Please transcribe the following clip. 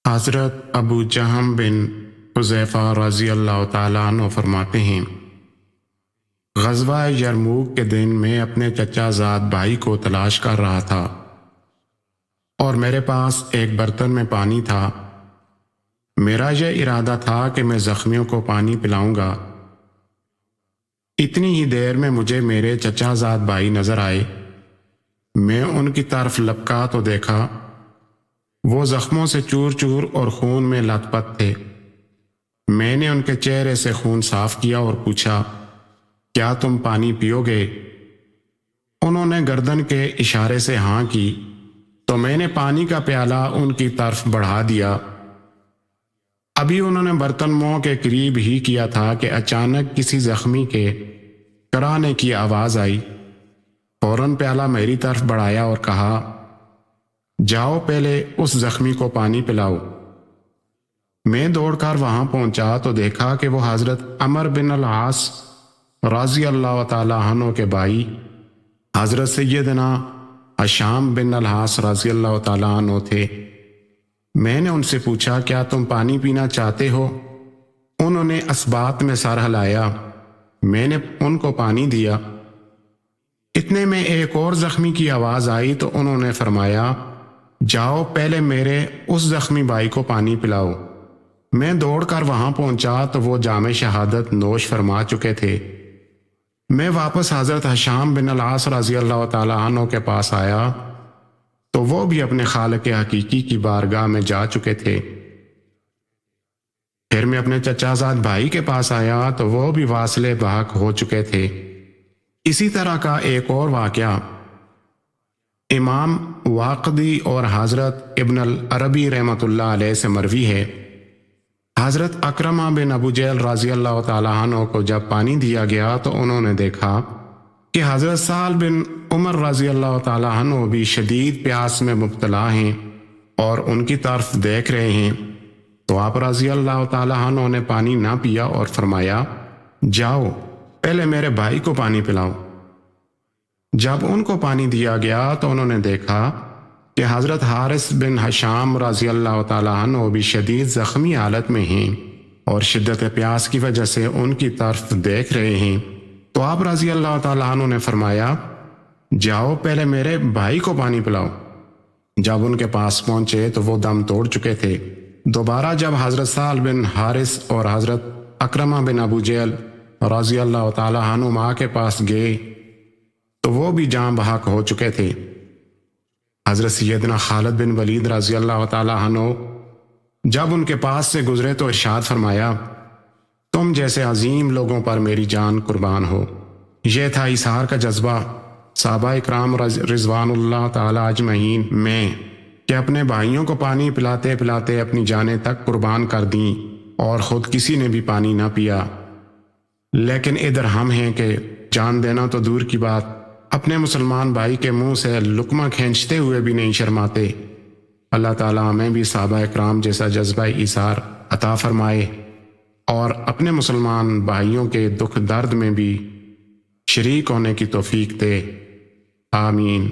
حضرت ابو جہم بن حذیفہ رضی اللہ تعالیٰ عنہ فرماتے ہیں، غزوہ یرموک کے دن میں اپنے چچا زاد بھائی کو تلاش کر رہا تھا اور میرے پاس ایک برتن میں پانی تھا۔ میرا یہ ارادہ تھا کہ میں زخمیوں کو پانی پلاؤں گا۔ اتنی ہی دیر میں مجھے میرے چچا زاد بھائی نظر آئے۔ میں ان کی طرف لپکا تو دیکھا وہ زخموں سے چور چور اور خون میں لت پت تھے۔ میں نے ان کے چہرے سے خون صاف کیا اور پوچھا، کیا تم پانی پیو گے؟ انہوں نے گردن کے اشارے سے ہاں کی تو میں نے پانی کا پیالہ ان کی طرف بڑھا دیا۔ ابھی انہوں نے برتن منہ کے قریب ہی کیا تھا کہ اچانک کسی زخمی کے کرانے کی آواز آئی۔ فوراً پیالہ میری طرف بڑھایا اور کہا، جاؤ پہلے اس زخمی کو پانی پلاؤ۔ میں دوڑ کر وہاں پہنچا تو دیکھا کہ وہ حضرت عمر بن العاص رضی اللہ تعالیٰ عنہ کے بھائی حضرت سیدنا ہشام بن العاص رضی اللہ تعالیٰ عنہ تھے۔ میں نے ان سے پوچھا، کیا تم پانی پینا چاہتے ہو؟ انہوں نے اسبات میں سر ہلایا۔ میں نے ان کو پانی دیا۔ اتنے میں ایک اور زخمی کی آواز آئی تو انہوں نے فرمایا، جاؤ پہلے میرے اس زخمی بھائی کو پانی پلاؤ۔ میں دوڑ کر وہاں پہنچا تو وہ جام شہادت نوش فرما چکے تھے۔ میں واپس حضرت ہشام بن العاص رضی اللہ تعالیٰ عنہ کے پاس آیا تو وہ بھی اپنے خالق حقیقی کی بارگاہ میں جا چکے تھے۔ پھر میں اپنے چچا زاد بھائی کے پاس آیا تو وہ بھی واصل بحق ہو چکے تھے۔ اسی طرح کا ایک اور واقعہ امام واقدی اور حضرت ابن العربی رحمۃ اللہ علیہ سے مروی ہے۔ حضرت اکرمہ بن ابو جہل رضی اللہ تعالیٰ عنہ کو جب پانی دیا گیا تو انہوں نے دیکھا کہ حضرت سہل بن عمر رضی اللہ تعالیٰ عنہ بھی شدید پیاس میں مبتلا ہیں اور ان کی طرف دیکھ رہے ہیں، تو آپ رضی اللہ تعالیٰ عنہ نے پانی نہ پیا اور فرمایا، جاؤ پہلے میرے بھائی کو پانی پلاؤ۔ جب ان کو پانی دیا گیا تو انہوں نے دیکھا کہ حضرت حارث بن ہشام رضی اللہ تعالیٰ عنہ بھی شدید زخمی حالت میں ہیں اور شدت پیاس کی وجہ سے ان کی طرف دیکھ رہے ہیں، تو آپ رضی اللہ تعالیٰ عنہ نے فرمایا، جاؤ پہلے میرے بھائی کو پانی پلاؤ۔ جب ان کے پاس پہنچے تو وہ دم توڑ چکے تھے۔ دوبارہ جب حضرت سہل بن حارث اور حضرت اکرمہ بن ابو جہل رضی اللہ تعالیٰ عنہ ماں کے پاس گئے تو وہ بھی جاں بحق ہو چکے تھے۔ حضرت سیدنا خالد بن ولید رضی اللہ تعالیٰ عنہ جب ان کے پاس سے گزرے تو ارشاد فرمایا، تم جیسے عظیم لوگوں پر میری جان قربان ہو۔ یہ تھا ایثار کا جذبہ صحابہ اکرام رضوان اللہ تعالیٰ اجمعین میں کہ اپنے بھائیوں کو پانی پلاتے پلاتے اپنی جانیں تک قربان کر دیں اور خود کسی نے بھی پانی نہ پیا۔ لیکن ادھر ہم ہیں کہ جان دینا تو دور کی بات، اپنے مسلمان بھائی کے منہ سے لقمہ کھینچتے ہوئے بھی نہیں شرماتے۔ اللہ تعالیٰ ہمیں بھی صحابہ اکرام جیسا جذبہ ایثار عطا فرمائے اور اپنے مسلمان بھائیوں کے دکھ درد میں بھی شریک ہونے کی توفیق دے، آمین۔